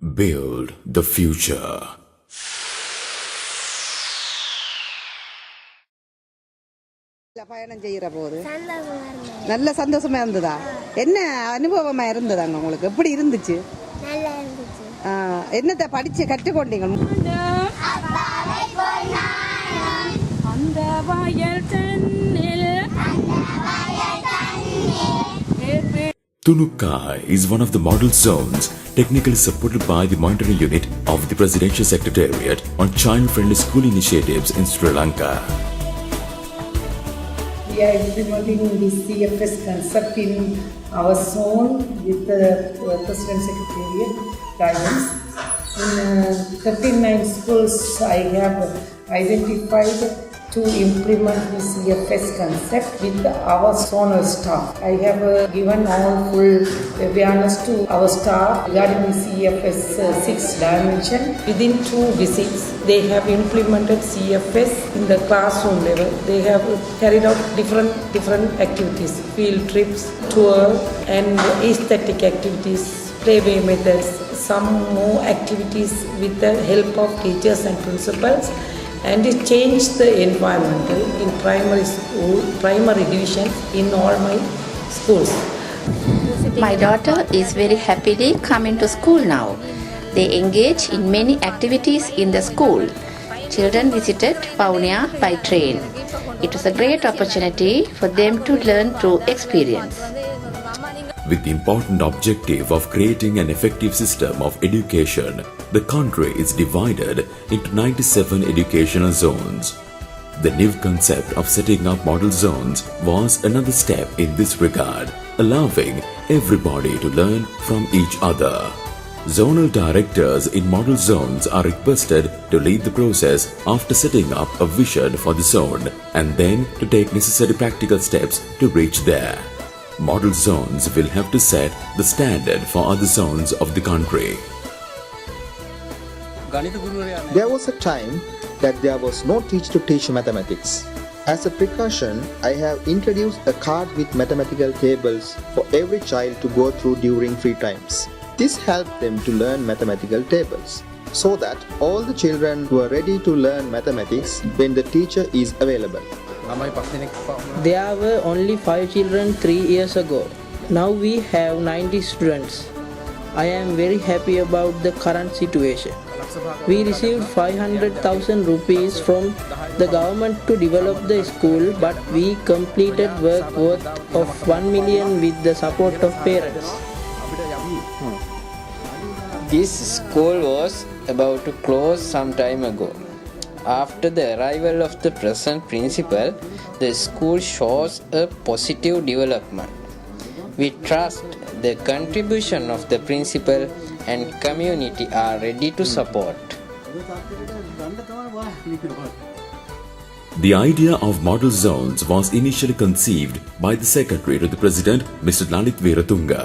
Build the future. பயணம் செய்யற போது நல்ல சந்தோஷமா இருந்ததா? என்ன அனுபவமா இருந்ததா உங்களுக்கு? எப்படி இருந்துச்சு? நல்லா இருந்துச்சு. என்னத்தை படிச்சு கற்றுக்கொண்டீங்க? அந்த வயல் தன்னில் Tunukai is one of the model zones technically supported by the monitoring unit of the Presidential Secretariat on child-friendly school initiatives in Sri Lanka. We are implementing the CFS concept in our zone with the President Secretariat guidance. In 39 schools, I have identified to implement the CFS concept with our zonal staff. I have given all full awareness to our staff regarding the CFS 6 dimension. Within 2 visits, they have implemented CFS in the classroom level. They have carried out different activities, field trips, tour, and aesthetic activities, playway methods, some more activities with the help of teachers and principals. And it changed the environment in primary division in all my schools. My daughter is very happily coming to school now. They engage in many activities in the school. Children visited Vaunia by train. It was a great opportunity for them to learn through experience. With the important objective of creating an effective system of education, the country is divided into 97 educational zones. The new concept of setting up model zones was another step in this regard, allowing everybody to learn from each other. Zonal directors in model zones are requested to lead the process after setting up a vision for the zone and then to take necessary practical steps to reach there. Model zones will have to set the standard for other zones of the country. There was a time that there was no teacher to teach mathematics. As a precaution, I have introduced a card with mathematical tables for every child to go through during free times. This helped them to learn mathematical tables, so that all the children were ready to learn mathematics when the teacher is available. There were only 5 children 3 years ago. Now we have 90 students. I am very happy about the current situation. We received 500,000 rupees from the government to develop the school, but we completed work worth of 1 million with the support of parents. This school was about to close some time ago. After the arrival of the present principal, the school shows a positive development. We trust the contribution of the principal and community are ready to support. The idea of model zones was initially conceived by the Secretary to the President, Mr. Lalit Veeratunga.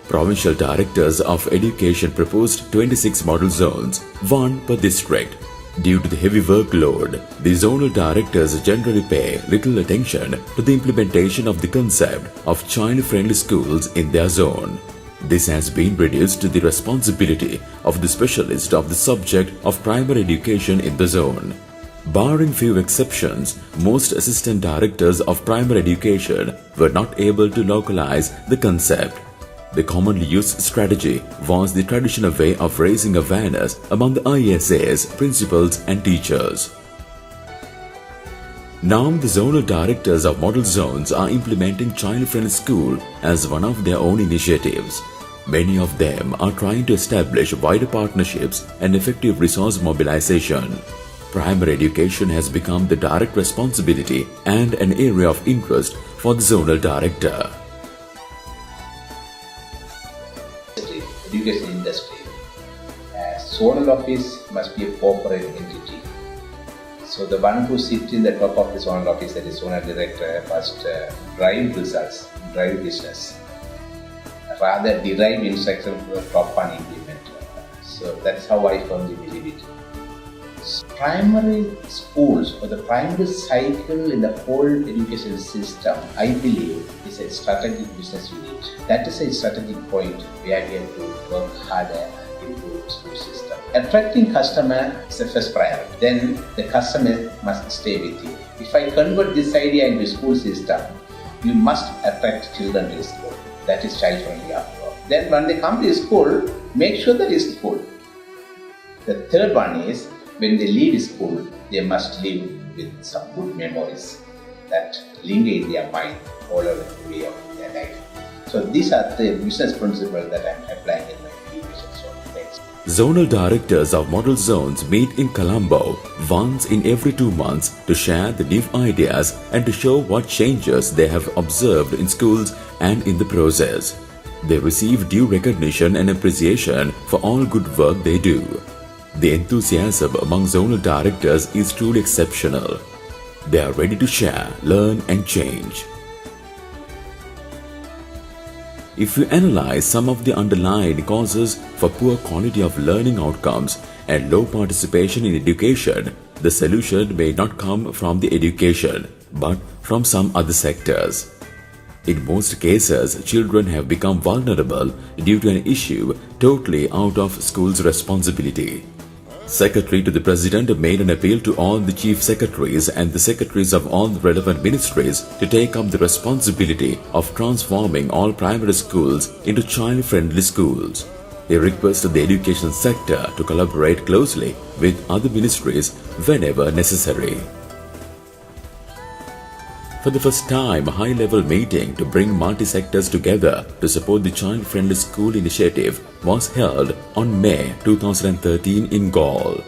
Provincial Directors of Education proposed 26 model zones, one per district. Due to the heavy workload, the zonal directors generally pay little attention to the implementation of the concept of child-friendly schools in their zone. This has been reduced to the responsibility of the specialist of the subject of primary education in the zone. Barring few exceptions, most assistant directors of primary education were not able to localize the concept. The commonly used strategy was the traditional way of raising awareness among the ISAs, principals and teachers. Now the zonal directors of model zones are implementing child-friendly school as one of their own initiatives. Many of them are trying to establish wider partnerships and effective resource mobilization. Primary education has become the direct responsibility and an area of interest for the zonal director. Education industry. Zonal office must be a corporate entity. So the one who sits in the top of the zonal office, that is zonal director, must drive results, drive business, rather derive instruction from the top and implement. So that's how I firmly believe it. Primary schools or the primary cycle in the whole education system, I believe, is a strategic business unit. That is a strategic point where we have to work harder improved school system. Attracting customer is the first priority. Then the customer must stay with you. If I convert this idea into a school system, you must attract children to the school. That is child friendly after all. Then when they come to the school, make sure that it's full. The third one is when they leave school, they must leave with some good memories that linger in their mind all over the way of their life. So these are the business principles that I am applying in my education zone. Thanks. Zonal directors of model zones meet in Colombo once in every 2 months to share the new ideas and to show what changes they have observed in schools and in the process. They receive due recognition and appreciation for all good work they do. The enthusiasm among zonal directors is truly exceptional. They are ready to share, learn and change. If you analyze some of the underlying causes for poor quality of learning outcomes and low participation in education, the solution may not come from the education, but from some other sectors. In most cases, children have become vulnerable due to an issue totally out of school's responsibility. Secretary to the President made an appeal to all the Chief Secretaries and the Secretaries of all the relevant ministries to take up the responsibility of transforming all primary schools into child-friendly schools. He requested the education sector to collaborate closely with other ministries whenever necessary. For the first time, a high-level meeting to bring multi-sectors together to support the Child-Friendly School initiative was held on May 2013 in Galle.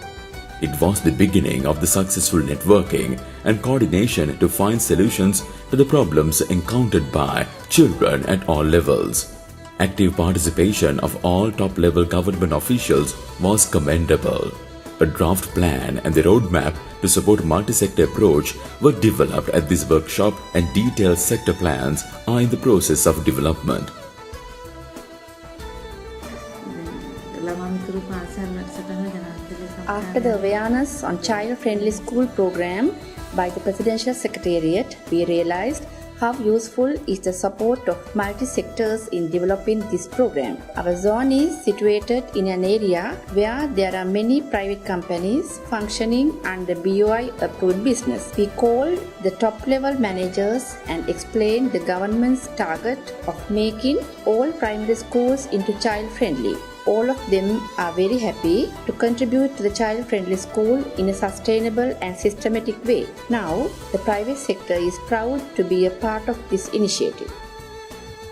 It was the beginning of the successful networking and coordination to find solutions to the problems encountered by children at all levels. Active participation of all top-level government officials was commendable. A draft plan and the roadmap to support multi-sector approach were developed at this workshop and detailed sector plans are in the process of development. After the awareness on child-friendly school program by the Presidential Secretariat, we realized how useful is the support of multi-sectors in developing this program. Our zone is situated in an area where there are many private companies functioning under BOI approved business. We called the top-level managers and explained the government's target of making all primary schools into child-friendly. All of them are very happy to contribute to the child-friendly school in a sustainable and systematic way. Now, the private sector is proud to be a part of this initiative.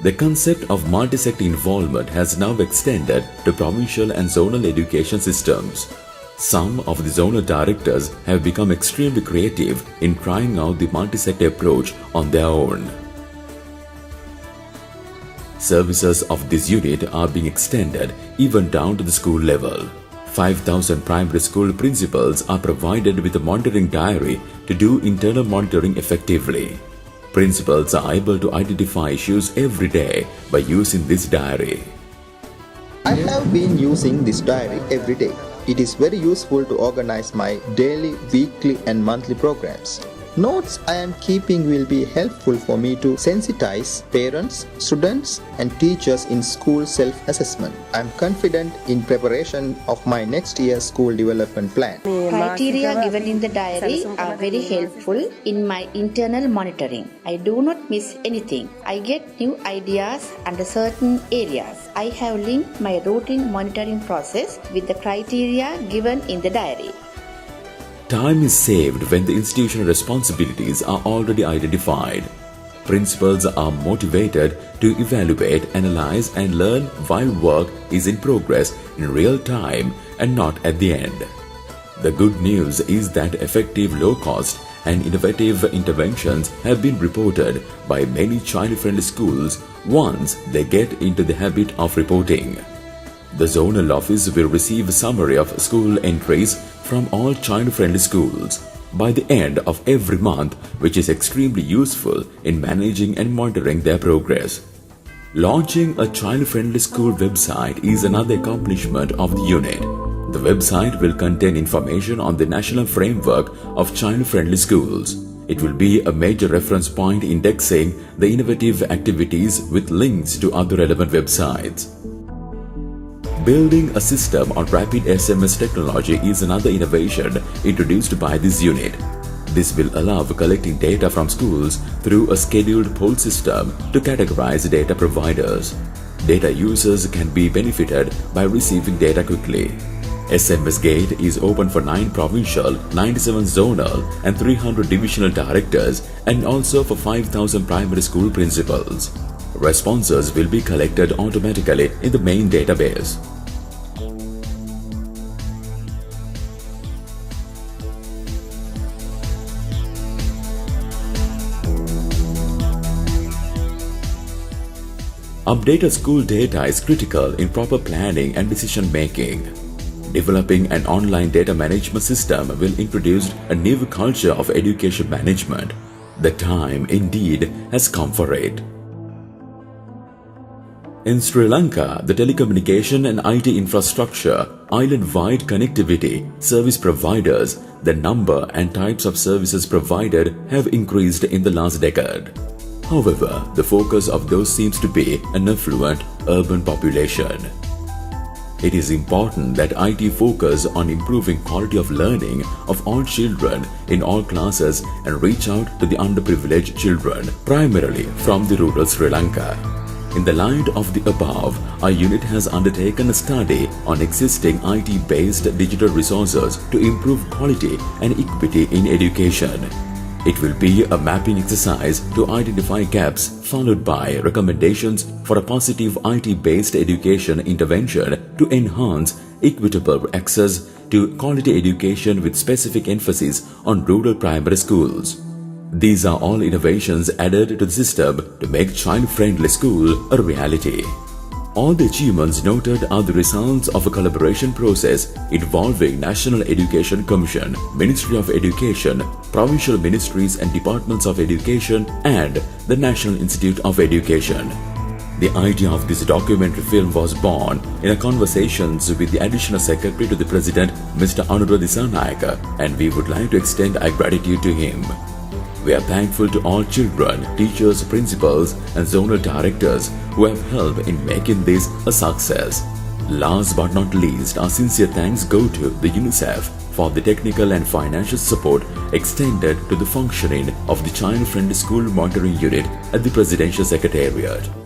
The concept of multi-sector involvement has now extended to provincial and zonal education systems. Some of the zonal directors have become extremely creative in trying out the multi-sector approach on their own. Services of this unit are being extended even down to the school level. 5,000 primary school principals are provided with a monitoring diary to do internal monitoring effectively. Principals are able to identify issues every day by using this diary. I have been using this diary every day. It is very useful to organize my daily, weekly and monthly programs. Notes I am keeping will be helpful for me to sensitize parents, students and teachers in school self-assessment. I am confident in preparation of my next year's school development plan. Criteria given in the diary are very helpful in my internal monitoring. I do not miss anything. I get new ideas under certain areas. I have linked my routine monitoring process with the criteria given in the diary. Time is saved when the institutional responsibilities are already identified. Principals are motivated to evaluate, analyze and learn while work is in progress in real time and not at the end. The good news is that effective low-cost and innovative interventions have been reported by many child-friendly schools once they get into the habit of reporting. The zonal office will receive a summary of school entries from all child-friendly schools by the end of every month, which is extremely useful in managing and monitoring their progress. Launching a child-friendly school website is another accomplishment of the unit. The website will contain information on the national framework of child-friendly schools. It will be a major reference point indexing the innovative activities with links to other relevant websites. Building a system on rapid SMS technology is another innovation introduced by this unit. This will allow collecting data from schools through a scheduled poll system to categorize data providers. Data users can be benefited by receiving data quickly. SMS Gate is open for 9 provincial, 97 zonal and 300 divisional directors and also for 5,000 primary school principals. Responses will be collected automatically in the main database. Updated school data is critical in proper planning and decision making. Developing an online data management system will introduce a new culture of education management. The time indeed has come for it. In Sri Lanka, the telecommunication and IT infrastructure, island-wide connectivity, service providers, the number and types of services provided have increased in the last decade. However, the focus of those seems to be an affluent urban population. It is important that IT focus on improving quality of learning of all children in all classes and reach out to the underprivileged children, primarily from the rural Sri Lanka. In the light of the above, our unit has undertaken a study on existing IT-based digital resources to improve quality and equity in education. It will be a mapping exercise to identify gaps followed by recommendations for a positive IT-based education intervention to enhance equitable access to quality education with specific emphasis on rural primary schools. These are all innovations added to the system to make child-friendly school a reality. All the achievements noted are the results of a collaboration process involving National Education Commission, Ministry of Education, provincial ministries and departments of education, and the National Institute of Education. The idea of this documentary film was born in a conversations with the Additional Secretary to the President, Mr. Anura Dissanayake, and we would like to extend our gratitude to him. We are thankful to all children, teachers, principals and zonal directors who have helped in making this a success. Last but not least, our sincere thanks go to the UNICEF for the technical and financial support extended to the functioning of the Child-Friendly School Monitoring Unit at the Presidential Secretariat.